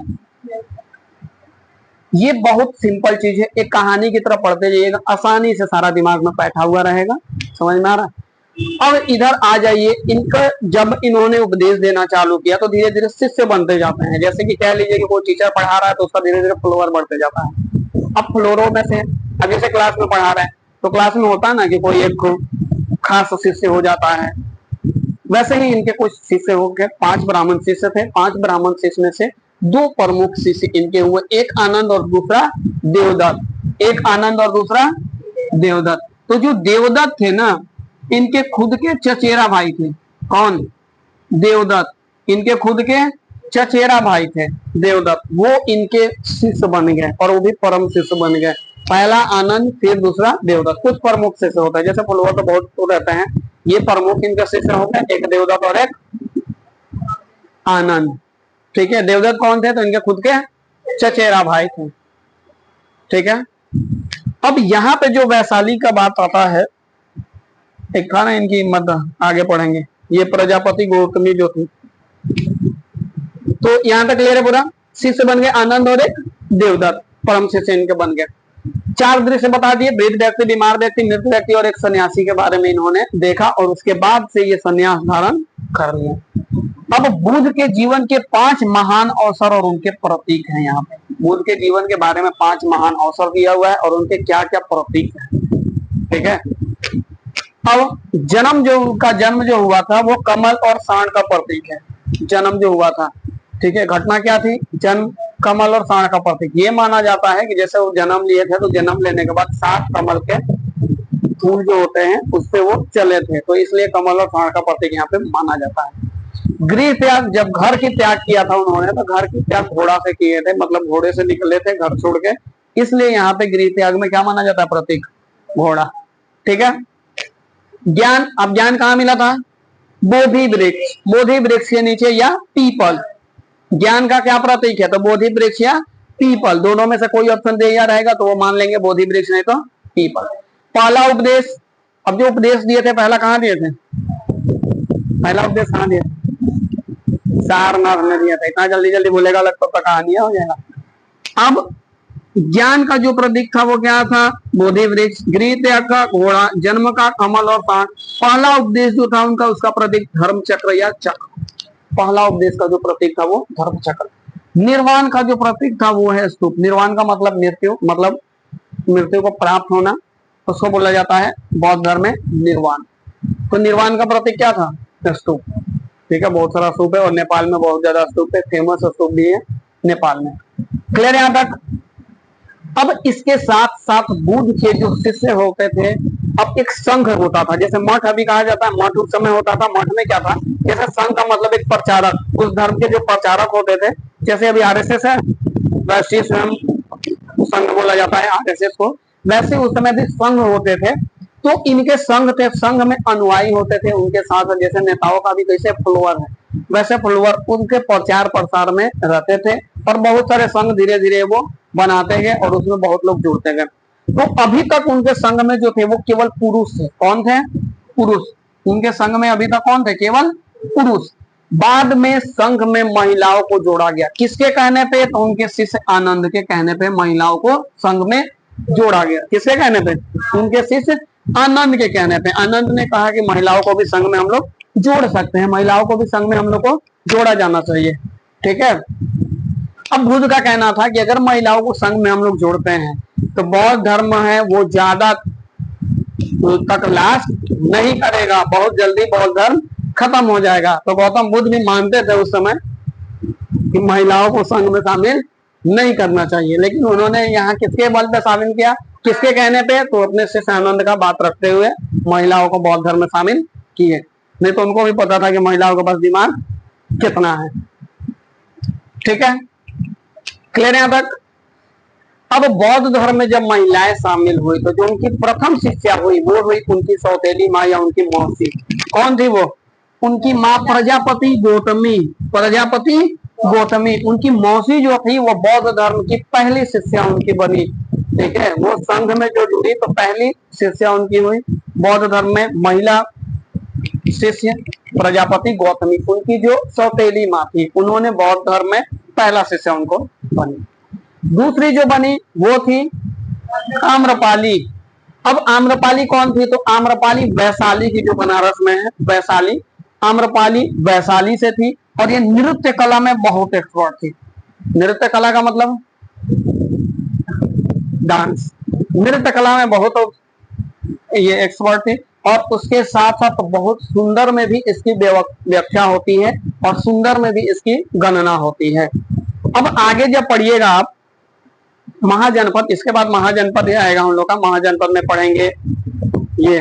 ये बहुत सिंपल चीज है, एक कहानी की तरह पढ़ते जाइएगा, आसानी से सारा दिमाग में बैठा हुआ रहेगा। समझ में आ रहा? अब इधर आ जाइए, इनका जब इन्होंने उपदेश देना चालू किया तो धीरे धीरे शिष्य बनते जाते हैं। जैसे कि कह लीजिए कि कोई टीचर पढ़ा रहा है तो उसका धीरे धीरे फ्लोवर बढ़ते जाता है। अब फ्लोरों में से अब जैसे क्लास में पढ़ा रहे हैं तो क्लास में होता है ना कि कोई एक खास शिष्य हो जाता है, वैसे ही इनके कुछ शिष्य हो गए। 5 ब्राह्मण शिष्य थे। 5 ब्राह्मण शिष्य में से 2 प्रमुख शिष्य इनके हुए, एक आनंद और दूसरा देवदत्त। एक आनंद और दूसरा देवदत्त। तो जो देवदत्त थे ना, इनके खुद के चचेरा भाई थे। कौन? देवदत्त। इनके खुद के चचेरा भाई थे देवदत्त, वो इनके शिष्य बन गए, और वो भी परम शिष्य बन गए। पहला आनंद, फिर दूसरा देवदत्त। कुछ प्रमुख शिष्य होता है, जैसे फुलवा तो बहुत तो रहते हैं, ये प्रमुख इनका शिष्य होता है, एक देवदत्त और एक आनंद। ठीक है, देवदत्त कौन थे? तो इनके खुद के चचेरा भाई थे। ठीक है, अब यहाँ पे जो वैशाली का बात आता है, एक था ना इनकी मत, आगे पढ़ेंगे, ये प्रजापति गौतमी जो थी, तो यहाँ तक क्लियर है पूरा। शिष्य बन गए आनंद और एक देवदत्त, परम शिष्य इनके बन गए। 4 दृश्य बता दिए, वृद्ध व्यक्ति, बीमार व्यक्ति, मृत व्यक्ति और एक सन्यासी के बारे में इन्होंने देखा, और उसके बाद से ये सन्यास धारण कर लिया। अब बुद्ध के जीवन के 5 महान अवसर और उनके प्रतीक हैं। यहाँ पे बुद्ध के जीवन के बारे में 5 महान अवसर दिया हुआ है और उनके क्या क्या प्रतीक है। ठीक है, अब उनका जन्म जो हुआ था वो कमल और सांड का प्रतीक है। जन्म जो हुआ था, ठीक है, घटना क्या थी? जन्म, कमल और सांड का प्रतीक। ये माना जाता है कि जैसे वो जन्म लिए थे तो जन्म लेने के बाद 7 कमल के फूल जो होते हैं उससे वो चले थे, तो इसलिए कमल और सांड का प्रतीक यहाँ पे माना जाता है। गृह त्याग, जब घर की त्याग किया था उन्होंने, तो घर की त्याग घोड़ा से किए थे, मतलब घोड़े से निकले थे घर छोड़ के, इसलिए यहाँ पे गृह त्याग में क्या माना जाता है? प्रतीक घोड़ा। ठीक है, ज्ञान, अब ज्ञान कहाँ मिला था? बोधि वृक्ष, बोधि वृक्ष के नीचे या पीपल। ज्ञान का क्या प्रतीक है? तो बोधि वृक्ष या पीपल, दोनों में से कोई ऑप्शन दिया रहेगा तो वो मान लेंगे बोधि वृक्ष, नहीं तो पीपल। पहला उपदेश, अब जो उपदेश दिए थे पहला कहाँ दिए थे? पहला उपदेश कहाँ दिया? सारनाथ में दिया था। इतना जल्दी जल्दी बोलेगा लगता तो कहानी हो जाएगा। अब ज्ञान का जो प्रतीक था वो क्या था? बोधि वृक्ष, गृह त्याग का घोड़ा, जन्म का कमल और सांड। पहला उपदेश जो था उनका, उसका प्रतीक धर्म चक्र या चक्र। पहला उपदेश का जो प्रतीक था वो धर्म चक्र। निर्वाण का जो प्रतीक था वो है स्तूप। निर्वाण का मतलब मृत्यु, मतलब मृत्यु को प्राप्त होना, उसको बोला जाता है बौद्ध धर्म में निर्वाण। तो निर्वाण का प्रतीक क्या था? स्तूप। ठीक है, बहुत सारा स्तूप है और नेपाल में बहुत ज्यादा स्तूप है, फेमस स्तूप भी है नेपाल में। क्लियर यहाँ तक? अब इसके साथ साथ बुद्ध के जो शिष्य होते थे, अब एक संघ होता था, जैसे मठ अभी कहा जाता है, मठ उस समय होता था। मठ में क्या था? जैसे संघ का मतलब एक प्रचारक, उस धर्म के जो प्रचारक होते थे, जैसे अभी आरएसएस है, राष्ट्रीय स्वयं संघ बोला जाता है आरएसएस को, वैसे उस समय भी संघ होते थे। तो इनके संघ थे, संघ में अनुयायी होते थे उनके साथ, जैसे नेताओं का भी कैसे फॉलोअर है वैसे फॉलोअर उनके प्रचार प्रसार में रहते थे, और बहुत सारे संघ धीरे धीरे वो बनाते गए और उसमें बहुत लोग जुड़ते गए। तो अभी तक उनके संघ में जो थे वो केवल पुरुष थे। कौन थे? पुरुष। उनके संघ में अभी तक कौन थे? केवल पुरुष। बाद में संघ में महिलाओं को जोड़ा गया। किसके कहने पे? तो उनके शिष्य आनंद के कहने पे महिलाओं को संघ में जोड़ा गया। किसके कहने पे? उनके शिष्य आनंद के कहने पे। आनंद ने कहा कि महिलाओं को भी संघ में हम लोग जोड़ सकते हैं, महिलाओं को भी संघ में हम लोग को जोड़ा जाना चाहिए। ठीक है, अब बुद्ध का कहना था कि अगर महिलाओं को संघ में हम लोग जोड़ते हैं तो बौद्ध धर्म है वो ज्यादा तक लास्ट नहीं करेगा, बहुत जल्दी बौद्ध धर्म खत्म हो जाएगा। तो गौतम बुद्ध भी मानते थे उस समय कि महिलाओं को संघ में शामिल नहीं करना चाहिए, लेकिन उन्होंने यहाँ किसके बल पे शामिल किया? किसके कहने पे? तो अपने शिष्य आनंद का बात रखते हुए महिलाओं को बौद्ध धर्म में शामिल किए। नहीं तो उनको भी पता था कि महिलाओं के पास दिमाग कितना है। ठीक है, क्लियर यहाँ तक? अब बौद्ध धर्म में जब महिलाएं शामिल हुई तो जो उनकी प्रथम शिक्षा हुई वो हुई उनकी सौतेली माँ या उनकी मौसी। कौन थी वो? उनकी माँ प्रजापति गौतमी। प्रजापति गौतमी, उनकी मौसी जो थी वो बौद्ध धर्म की पहली शिष्या उनकी बनी। ठीक है, वो संघ में जो जुड़ी तो पहली शिष्या उनकी हुई बौद्ध धर्म में। महिला शिष्य प्रजापति गौतमी, उनकी जो सौतेली माँ थी, उन्होंने बौद्ध धर्म में पहला शिष्य उनको बनी। दूसरी जो बनी वो थी आम्रपाली। अब आम्रपाली कौन थी? तो आम्रपाली वैशाली की, जो बनारस में है वैशाली, आम्रपाली वैशाली से थी और ये नृत्य कला में बहुत एक्सपर्ट थी। नृत्य कला का मतलब डांस, नृत्य कला में बहुत ये एक्सपर्ट थी और उसके साथ साथ बहुत सुंदर में भी इसकी व्याख्या होती है और सुंदर में भी इसकी गणना होती है। अब आगे जब पढ़िएगा आप महाजनपद, इसके बाद महाजनपद ही आएगा हम लोग का। महाजनपद में पढ़ेंगे ये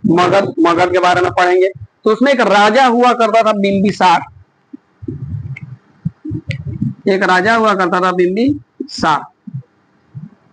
मगध, मगध के बारे में पढ़ेंगे। तो उसमें एक राजा हुआ करता था बिंबिसार, एक राजा हुआ करता था बिंबिसार।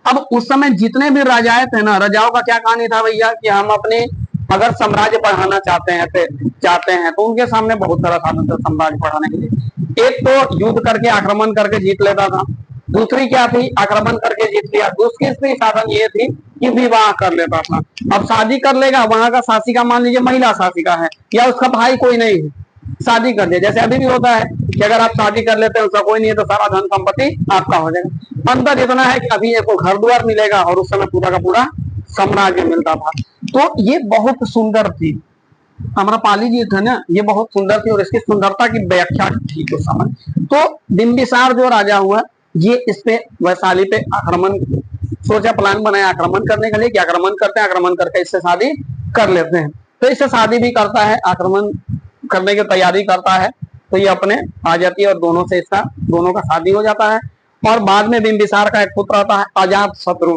अब उस समय जितने भी राजाएं थे ना, राजाओं का क्या कहानी था भैया कि हम अपने अगर साम्राज्य बढ़ाना चाहते हैं तो उनके सामने बहुत सारा साधन था साम्राज्य बढ़ाने के लिए। एक तो युद्ध करके आक्रमण करके जीत लेता था, दूसरी क्या थी आक्रमण करके जीत लिया, दूसरी साधन ये थी कि विवाह कर लेता था। अब शादी कर लेगा, वहां का शासिका मान लीजिए महिला शासिका है या उसका भाई कोई नहीं है, शादी कर दिया, जैसे अभी भी होता है कि अगर आप शादी कर लेते हैं उसका कोई नहीं है तो सारा धन संपत्ति आपका हो जाएगा। अंतर इतना है कि अभी एक घर द्वार मिलेगा और उस समय पूरा का पूरा साम्राज्य मिलता था। तो ये बहुत सुंदर थी, आम्रपाली जी थे ना, ये बहुत सुंदर थी और इसकी सुंदरता की व्याख्या थी उस समय। तो बिंबिसार जो राजा हुआ ये इस पे वैशाली पे आक्रमण सोचा, प्लान बनाया आक्रमण करने के लिए कि आक्रमण करते हैं, आक्रमण करके इससे शादी कर लेते हैं। तो इससे शादी भी करता है, आक्रमण करने की तैयारी करता है, तो ये अपने आ जाती है और दोनों का शादी हो जाता है। और बाद में बिंबिसार का एक पुत्र आता है अजात शत्रु।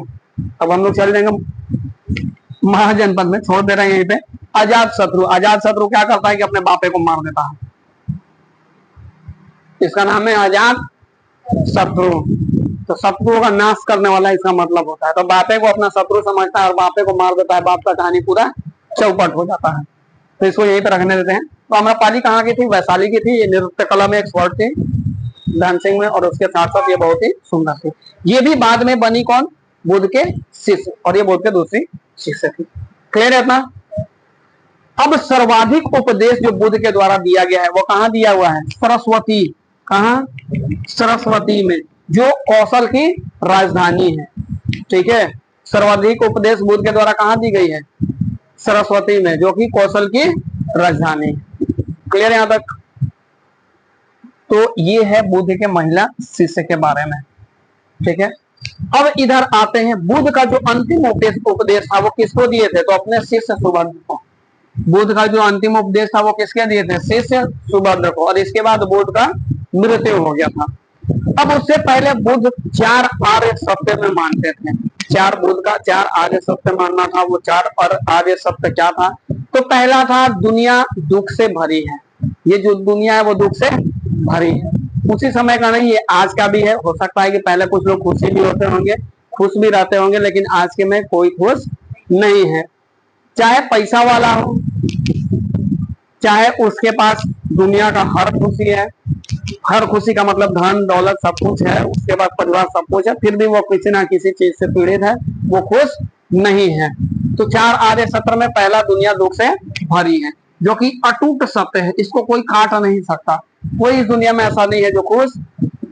अब हम लोग चल जाएंगे महाजनपद में, छोड़ दे रहे हैं यहीं पे। अजात शत्रु क्या करता है कि अपने बापे को मार देता है, इसका नाम है अजात शत्रु। तो शत्रुओं का नाश करने वाला इसका मतलब होता है। तो बापे को अपना शत्रु समझता है और बापे को मार देता है, बाप का कहानी पूरा चौपट हो जाता है। तो इसको यहीं पे रखने देते हैं। तो आम्रपाली कहाँ की थी, वैशाली की थी। ये नृत्य कला में एक्सपर्ट थी, डांसिंग में, और उसके साथ साथ ये बहुत ही सुंदर थी। ये भी बाद में बनी कौन, बुद्ध के शिष्य, और ये बुद्ध के दूसरी शिष्य थी। क्लियर है इतना। अब सर्वाधिक उपदेश जो बुद्ध के द्वारा दिया गया है वो कहाँ दिया हुआ है, सरस्वती। कहाँ, सरस्वती में, जो कौशल की राजधानी है। ठीक है, सर्वाधिक उपदेश बुद्ध के द्वारा कहाँ दी गई है, सरस्वती में, जो कि कौशल की राजधानी। क्लियर यहां तक। तो ये है बुद्ध के महिला शिष्य के बारे में। ठीक है, अब इधर आते हैं, बुद्ध का जो अंतिम उपदेश था वो किसको दिए थे, तो अपने शिष्य सुभद्र को। बुद्ध का जो अंतिम उपदेश था वो किसके दिए थे, शिष्य सुभद्र को। और इसके बाद बुद्ध का मृत्यु हो गया था। अब उससे पहले बुद्ध 4 आर्य सत्य में मानते थे। बुद्ध का 4 आर्य सत्य मानना था। वो 4 आर्य सत्य क्या था, तो पहला था दुनिया दुख से भरी है। ये जो दुनिया है वो दुख से भरी है। उसी समय का नहीं, ये आज का भी है। हो सकता है कि पहले कुछ लोग खुशी भी होते होंगे, खुश भी रहते होंगे, लेकिन आज के में कोई खुश नहीं है। चाहे पैसा वाला हो, चाहे उसके पास दुनिया का हर खुशी है, हर खुशी का मतलब धन दौलत सब कुछ है, उसके बाद परिवार सब कुछ है, फिर भी वो किसी ना किसी चीज से पीड़ित है, वो खुश नहीं है। तो 4 आर्य सत्य में पहला दुनिया दुख से भरी है, जो कि अटूट सत्य है, इसको कोई काट नहीं सकता। कोई इस दुनिया में ऐसा नहीं है जो खुश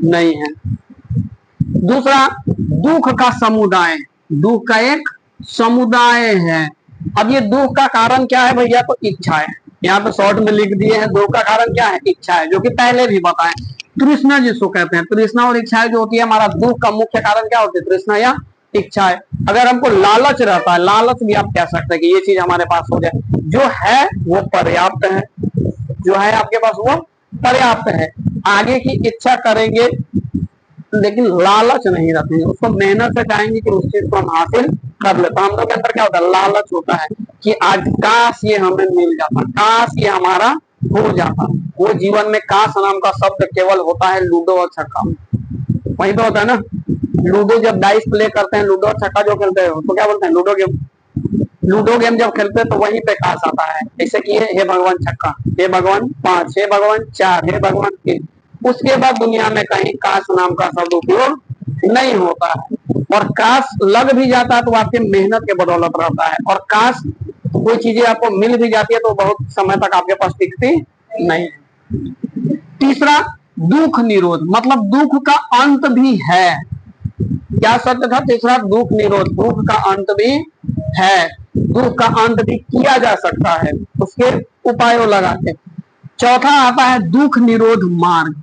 नहीं है। दूसरा, दुख का समुदाय, दुख का एक समुदाय है। अब ये दुख का कारण क्या है भैया, तो इच्छा है। यहाँ पे शॉर्ट में लिख दिए हैं, दुख का कारण क्या है, इच्छा है, जो कि पहले भी बताएं। तृष्णा जिसको कहते हैं, तृष्णा और इच्छा जो होती है, हमारा दुख का मुख्य कारण क्या होती है, तृष्णा या इच्छा है। अगर हमको लालच रहता है, लालच भी आप कह सकते हैं कि ये चीज हमारे पास हो जाए, जो है वो पर्याप्त है, जो है आपके पास वो पर्याप्त है। आगे की इच्छा करेंगे लेकिन लालच नहीं रखेंगे, उसको मेहनत से चाहेंगे कि उस चीज को हम हासिल कर लेते। हम लोग के अंदर क्या होता है, लालच होता है कि आज काश ये हमें मिल जाता, काश ये हमारा हो जाता। वो जीवन में काश नाम का शब्द केवल होता है लूडो और छक्का में। वहीं पे होता है ना, लूडो जब डाइस प्ले करते हैं, लूडो और छक्का जो खेलते हैं तो क्या बोलते हैं, लूडो गेम। लूडो गेम जब खेलते हैं तो वहीं पे काश आता है, जैसे कि हे भगवान छक्का, हे भगवान 5, हे भगवान 4, हे भगवान 3। उसके बाद दुनिया में कहीं काश नाम का शब्द उपयोग नहीं होता है। और काश लग भी जाता है तो आपके मेहनत के बदौलत रहता है। और काश कोई चीजें आपको मिल भी जाती है तो बहुत समय तक आपके पास टिकती नहीं है। तीसरा, दुख निरोध, मतलब दुख का अंत भी है। क्या सत्य था तीसरा, दुख निरोध, दुख का अंत भी है, दुख का अंत भी किया जा सकता है उसके उपायों लगा के। चौथा आता है दुख निरोध मार्ग,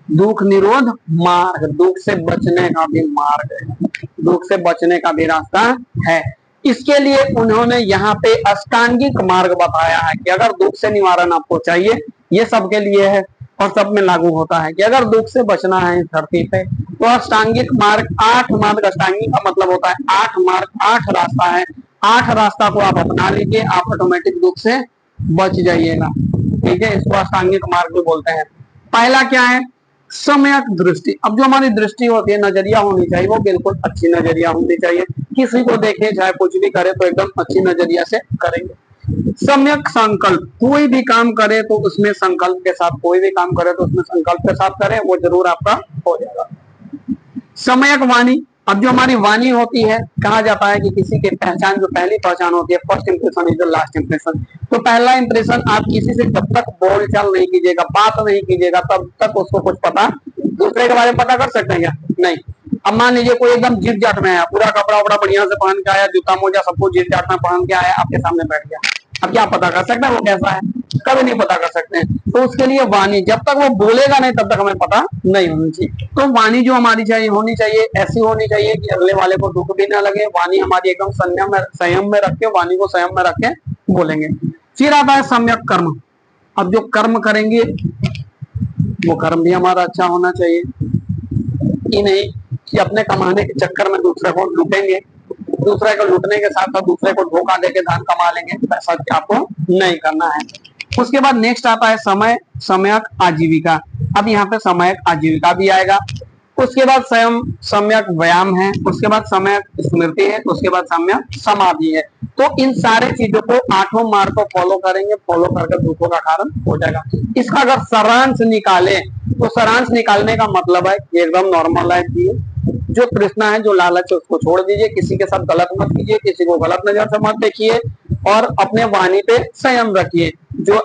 दुख निरोध मार्ग, दुख से बचने का भी मार्ग है, दुख से बचने का भी रास्ता है। इसके लिए उन्होंने यहाँ पे अष्टांगिक मार्ग बताया है कि अगर दुख से निवारण आपको चाहिए, ये सबके लिए है और सब में लागू होता है कि अगर दुख से बचना है इस धरती पे तो अष्टांगिक मार्ग, 8 मार्ग, अष्टांगिक का मतलब होता है 8 मार्ग, 8 रास्ता है। 8 रास्ता को आप अपना लीजिए, आप ऑटोमेटिक दुख से बच जाइएगा। ठीक है, इसको अष्टांगिक मार्ग भी बोलते हैं। पहला क्या है, सम्यक दृष्टि, अब जो हमारी दृष्टि होती है, नजरिया होनी चाहिए, वो बिल्कुल अच्छी नजरिया होनी चाहिए। किसी को देखे चाहे कुछ भी करे तो एकदम अच्छी नजरिया से करेंगे। सम्यक संकल्प, कोई भी काम करे तो उसमें संकल्प के साथ, कोई भी काम करे तो उसमें संकल्प के साथ करें, वो जरूर आपका हो जाएगा। सम्यक वाणी, अब जो हमारी वाणी होती है, कहा जाता है कि किसी की पहचान, जो पहली पहचान होती है, first impression is the last impression. तो पहला इंप्रेशन आप किसी से जब तक बोलचाल नहीं कीजिएगा, बात नहीं कीजिएगा, तब तक उसको कुछ पता, दूसरे के बारे में पता कर सकते हैं क्या? नहीं। अब मान लीजिए कोई एकदम जीत जाट में आया, पूरा कपड़ा वपड़ा बढ़िया से पहन के आया, जूता मोजा सब कुछ जीत जाट में पहन के आया, आपके सामने बैठ गया, अब क्या पता कर सकते हैं वो कैसा है? कभी नहीं पता कर सकते हैं। तो उसके लिए वाणी, जब तक वो बोलेगा नहीं तब तक हमें पता नहीं होनी चाहिए। तो वाणी जो हमारी चाहिए होनी चाहिए, ऐसी होनी चाहिए कि अगले वाले को दुख भी ना लगे। वाणी हमारी एकदम संयम में रख के, वाणी को संयम में रख के बोलेंगे। फिर आता है सम्यक कर्म। अब जो कर्म करेंगे वो कर्म भी हमारा अच्छा होना चाहिए, कि नहीं कि अपने कमाने के चक्कर में दूसरे को लूटेंगे, दूसरे को लूटने के साथ साथ दूसरे को धोखा देके धन कमा लेंगे, ऐसा आपको नहीं करना है। उसके बाद नेक्स्ट आता है समय, सम्यक आजीविका। अब यहाँ पे सम्यक आजीविका भी आएगा। उसके बाद स्वयं सम्यक व्यायाम है, उसके बाद सम्यक स्मृति है, उसके बाद सम्यक समाधि है। तो इन सारे चीजों को, 8 मार्ग को फॉलो करेंगे, फॉलो करके दुखों का कारण हो जाएगा। इसका अगर सारांश निकाले तो सारांश निकालने का मतलब है कि एकदम नॉर्मल लाइफ जिए, जो तृष्णा है, जो लालच है, उसको छोड़ दीजिए, किसी के साथ गलत मत कीजिए, किसी को गलत नजर से मत देखिए, और अपने वाणी पे संयम रखिए। जो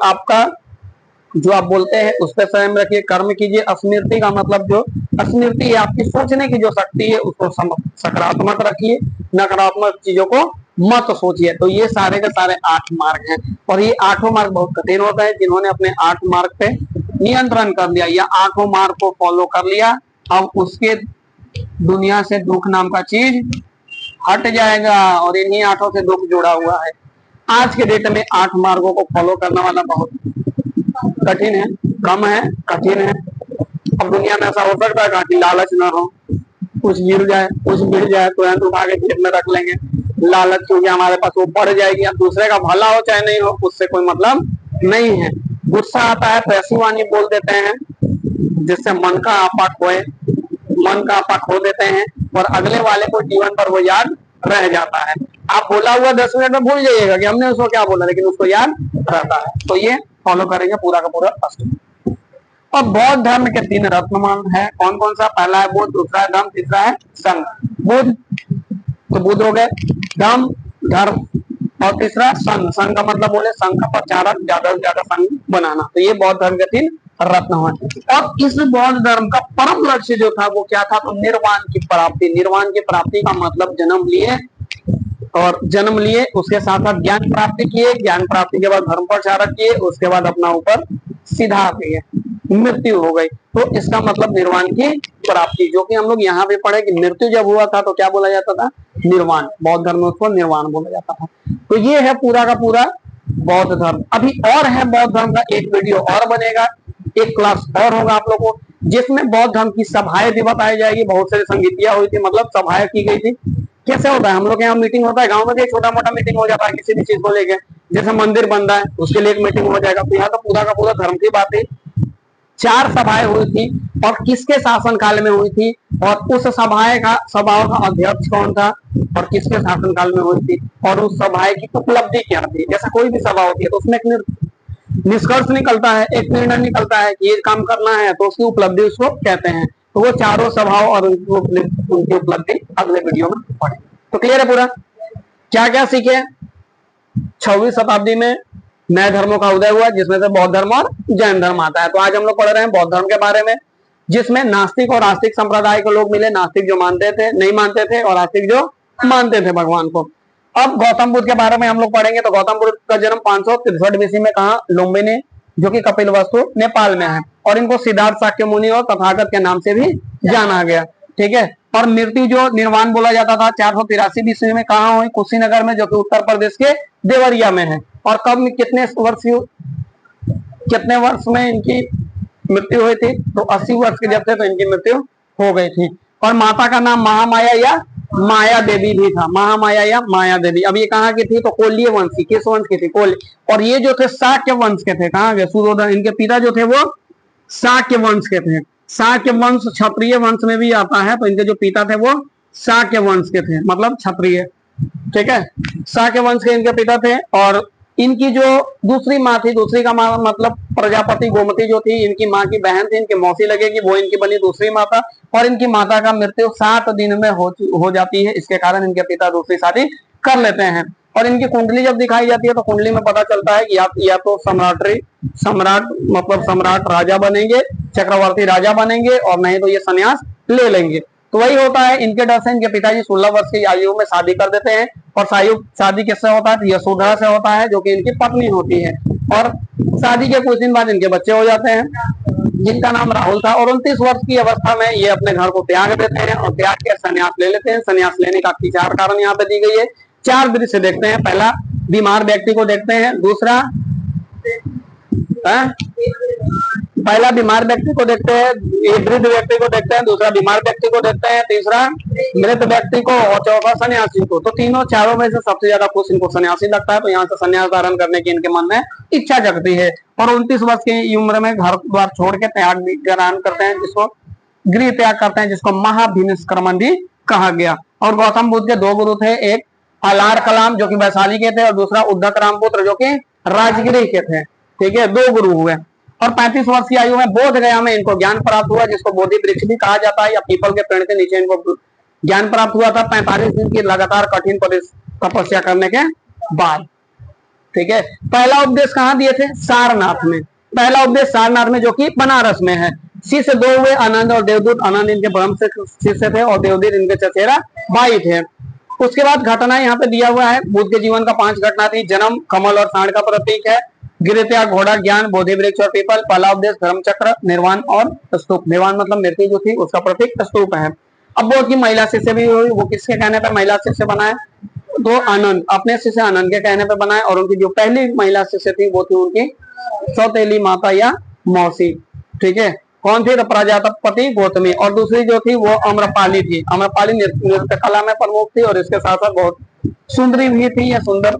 आप बोलते हैं उस पर संयम रखिए, कर्म कीजिए। स्मृति का मतलब, जो स्मृति है आपकी सोचने की जो शक्ति है, उसको सकारात्मक रखिए, नकारात्मक चीजों को मत सोचिए। तो ये सारे के सारे 8 मार्ग हैं, और ये 8 मार्ग बहुत कठिन होता है। जिन्होंने अपने 8 मार्ग पे नियंत्रण कर लिया या 8 मार्ग को फॉलो कर लिया, अब उसके दुनिया से दुख नाम का चीज हट जाएगा, और इन्हीं 8 से दुख जुड़ा हुआ है। आज के डेट में 8 मार्गों को फॉलो करने वाला बहुत कठिन है, कम है, कठिन है। अब दुनिया में ऐसा हो सकता है कि लालच ना हो, कुछ गिर जाए, कुछ गिर जाए तुरंत उठा के जेब में रख लेंगे। लालच क्योंकि हमारे पास वो बढ़ जाएगी, अब दूसरे का भला हो चाहे नहीं हो, उससे कोई मतलब नहीं है। गुस्सा आता है तो ऐसी वाणी बोल देते हैं जिससे मन का आपा खोए, मन का आपा खो देते हैं, और अगले वाले को जीवन भर वो याद रह जाता है। आप बोला हुआ 10 मिनट में भूल जाइएगा कि हमने उसको क्या बोला, लेकिन उसको याद रहता है। तो ये फॉलो करेंगे पूरा का पूरा अष्टक। और बौद्ध धर्म के 3 रत्नमान है, कौन कौन सा? पहला है बुद्ध, दूसरा है धम्म, तीसरा है संघ। बुद्ध, तो बुद्ध हो गए, धम्म धर्म, और तीसरा संघ। संघ का मतलब बोले संघ का प्रचारक, ज्यादा से ज्यादा संघ बनाना। तो ये बौद्ध धर्म के 3 रत्न हुए। और इस बौद्ध धर्म का परम लक्ष्य जो था वो क्या था? तो निर्वाण की प्राप्ति। निर्वाण की प्राप्ति का मतलब जन्म लिए, और जन्म लिए उसके साथ साथ ज्ञान प्राप्ति किए, ज्ञान प्राप्ति के बाद धर्म प्रचारक किए, उसके बाद अपना ऊपर सीधा किए, मृत्यु हो गई। तो इसका मतलब निर्वाण की प्राप्ति, जो कि हम लोग यहाँ पे पढ़े कि मृत्यु जब हुआ था तो क्या बोला जाता था? निर्वाण। बौद्ध धर्म में उसको निर्वाण बोला जाता था। तो ये है पूरा का पूरा बौद्ध धर्म। अभी और है बौद्ध धर्म का एक वीडियो और बनेगा, एक क्लास और होगा आप लोगों को, जिसमें बौद्ध धर्म की सभाएं भी बताई जाएगी। बहुत सारी संगीतियां हुई थी, मतलब सभाएं की गई थी। कैसे होता है, हम लोग यहाँ मीटिंग होता है, गांव में भी एक छोटा मोटा मीटिंग हो जाता है किसी भी चीज को लेके, जैसे मंदिर बन रहा है उसके लिए एक मीटिंग हो जाएगा। तो यहाँ तो पूरा का पूरा धर्म की बात है। 4 सभाएं हुई थी, और किसके शासन काल में हुई थी, और उस सभाओं का अध्यक्ष कौन था, और किसके शासन काल में हुई थी, और उस सभाएं की उपलब्धि क्या थी। जैसा कोई भी सभा होती है तो उसमें एक निष्कर्ष निकलता है, एक निर्णय निकलता है कि ये काम करना है, तो उसकी उपलब्धि उसको कहते हैं। तो वो चारों सभाओं और उनकी उपलब्धि अगले वीडियो में पढ़े। तो क्लियर है पूरा? क्या क्या सीखे? 26वीं शताब्दी में नए धर्मों का उदय हुआ, जिसमें से बौद्ध धर्म और जैन धर्म आता है। तो आज हम लोग पढ़ रहे हैं बौद्ध धर्म के बारे में, जिसमें नास्तिक और आस्तिक संप्रदाय के लोग मिले। नास्तिक जो मानते थे, नहीं मानते थे, और आस्तिक जो मानते थे भगवान को। अब गौतम बुद्ध के बारे में हम लोग पढ़ेंगे। तो गौतम बुद्ध का जन्म 563 BC में कहा? लुम्बिनी, जो कि कपिलवस्तु नेपाल में है, और इनको सिद्धार्थ शाक्य मुनि और तथागत के नाम से भी जाना गया। ठीक है। और मृत्यु जो निर्वाण बोला जाता था 483 BC में कहा हुई? कुशीनगर में, जो कि उत्तर प्रदेश के देवरिया में है। और कब, कितने वर्ष में इनकी मृत्यु हुई थी? तो 80 वर्ष के जब थे तो इनकी मृत्यु हो गई थी। और माता का नाम महामाया या माया देवी भी था, महामाया या माया देवी। अब ये कहाँ की थी? तो कोल्य वंश की। किस वंश की थी? कोल्य। और ये जो थे शाक्य वंश के थे। कहाँ गए? सुधोधन। इनके पिता जो थे वो शाक्य वंश के थे। शाक्य वंश क्षत्रिय वंश में भी आता है, तो इनके जो पिता थे वो शाक्य वंश के थे, मतलब क्षत्रिय। ठीक है, शाक्य वंश के इनके पिता थे। और इनकी जो दूसरी माँ थी, दूसरी का माँ मतलब प्रजापति गोमती जो थी, इनकी माँ की बहन थी, इनकी मौसी लगेगी, वो इनकी बनी दूसरी माता। और इनकी माता का मृत्यु 7 दिन में हो जाती है, इसके कारण इनके पिता दूसरी शादी कर लेते हैं। और इनकी कुंडली जब दिखाई जाती है तो कुंडली में पता चलता है कि या तो सम्राट मतलब सम्राट राजा बनेंगे, चक्रवर्ती राजा बनेंगे, और नहीं तो ये संन्यास ले लेंगे। तो वही होता है, इनके डर से इनके पिताजी 16 वर्ष की आयु में शादी कर देते हैं। और शादी किससे होता है? यशोधरा से होता है, जो कि इनकी पत्नी होती है। और शादी के कुछ दिन बाद इनके बच्चे हो जाते हैं, जिनका नाम राहुल था। और 29 वर्ष की अवस्था में ये अपने घर को त्याग देते हैं और त्याग के संन्यास ले लेते हैं। संन्यास लेने का 4 कारण यहाँ पे दी गई है। 4 दृश्य देखते हैं। पहला, बीमार व्यक्ति को देखते हैं। दूसरा, पहला बीमार व्यक्ति को देखते हैं, वृद्ध व्यक्ति को देखते हैं। दूसरा, बीमार व्यक्ति को देखते हैं। तीसरा, मृत व्यक्ति को। और चौथा, सन्यासी को। तो चारों में से सबसे ज्यादा खुश इनको सन्यासी लगता है, तो यहाँ से सन्यास धारण करने की इनके मन में इच्छा जगती है। और 29 वर्ष की उम्र में घर द्वार छोड़ के त्याग करते हैं, जिसको गृह त्याग करते हैं, जिसको महाभिनिष्क्रमण भी कहा गया। और गौतम बुद्ध के 2 गुरु थे, एक अलार कलाम जो कि वैशाली के थे, और दूसरा उद्धक रामपुत्र जो कि राजगिरी के थे। ठीक है, 2 गुरु हुए। और 35 वर्ष की आयु में बोध गया में इनको ज्ञान प्राप्त हुआ, जिसको बोधि वृक्ष भी कहा जाता है, या पीपल के पेड़ के नीचे इनको ज्ञान प्राप्त हुआ था 45 दिन की लगातार कठिन तपस्या करने के बाद। ठीक है, पहला उपदेश कहाँ दिए थे? सारनाथ में। पहला उपदेश सारनाथ में, जो कि बनारस में है। शिष्य 2 हुए, आनंद और देवदूत। आनंद इनके ब्रह्म से शिष्य थे और देवदूत इनके चचेरा भाई थे। उसके बाद घटना यहाँ पे दिया हुआ है। बुद्ध के जीवन का 5 घटना थी। जन्म कमल और सांड का प्रतीक है। गृह त्याग, घोड़ा, ज्ञान, बोधि वृक्ष और पीपल। पहला उपदेश धर्मचक्र, निर्वाण और स्तूप। निर्वाण मतलब मृत्यु जो थी उसका प्रतीक स्तूप है। अब बोध की महिला शिष्य भी हुई, वो किसके कहने पर महिला शिष्य बनाए? तो आनंद, अपने शिष्य आनंद के कहने पर बनाए। और उनकी जो पहली महिला शिष्य थी वो थी उनकी सौतेली माता या मौसी। ठीक है, कौन थी? प्रजापति गौतमी। और दूसरी जो थी वो अम्रपाली थी। अम्रपाली नृत्य कला में प्रमुख थी और इसके साथ साथ बहुत सुंदरी भी थी, या सुंदर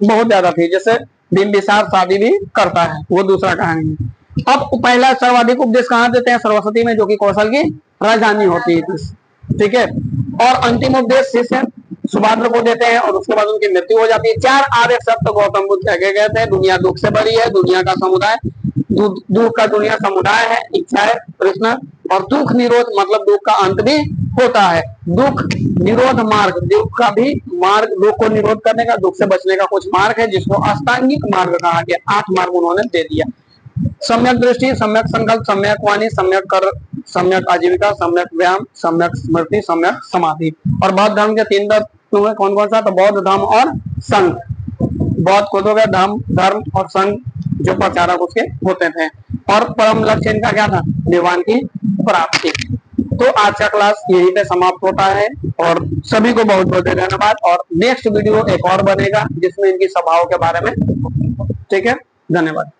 बहुत ज्यादा थी, जैसे बिंबिसार शादी भी करता है, वो दूसरा कहानी है। अब पहला सर्वाधिक उपदेश कहाँ देते हैं? सरस्वती में, जो कि कौशल की राजधानी होती है। ठीक है, और अंतिम उपदेश शिष्य सुभाद्र को देते हैं, और उसके बाद उनकी मृत्यु हो जाती है। 4 आर्य सत्य गौतम बुद्ध कहे गए थे। दुनिया दुख से बड़ी है, दुनिया का समुदाय दुख का दुनिया समुदाय है, इच्छा है कृष्ण। और दुख निरोध मतलब दुख का अंत भी होता है। दुख निरोध मार्ग, दुख का भी मार्ग, दुख को निरोध करने का, दुख से बचने का कुछ मार्ग है, जिसको अष्टांगिक मार्ग कहा गया। 8 मार्ग उन्होंने दे दिया। सम्यक दृष्टि, सम्यक संकल्प, सम्यक वाणी, सम्यक कर, सम्यक आजीविका, सम्यक व्यायाम, सम्यक स्मृति, सम्यक समाधि। और बौद्ध धर्म के 3 तत्व है, कौन कौन सा? तो बौद्ध, धम्म और संघ। बौद्ध को हो गया, धर्म और संघ जो प्रचारक उसके होते थे। और परम लक्ष्य इनका क्या था? निर्वाण की प्राप्ति। तो आज का क्लास यहीं पे समाप्त होता है, और सभी को बहुत बहुत धन्यवाद। और नेक्स्ट वीडियो एक और बनेगा जिसमें इनकी सभाओं के बारे में। ठीक है, धन्यवाद।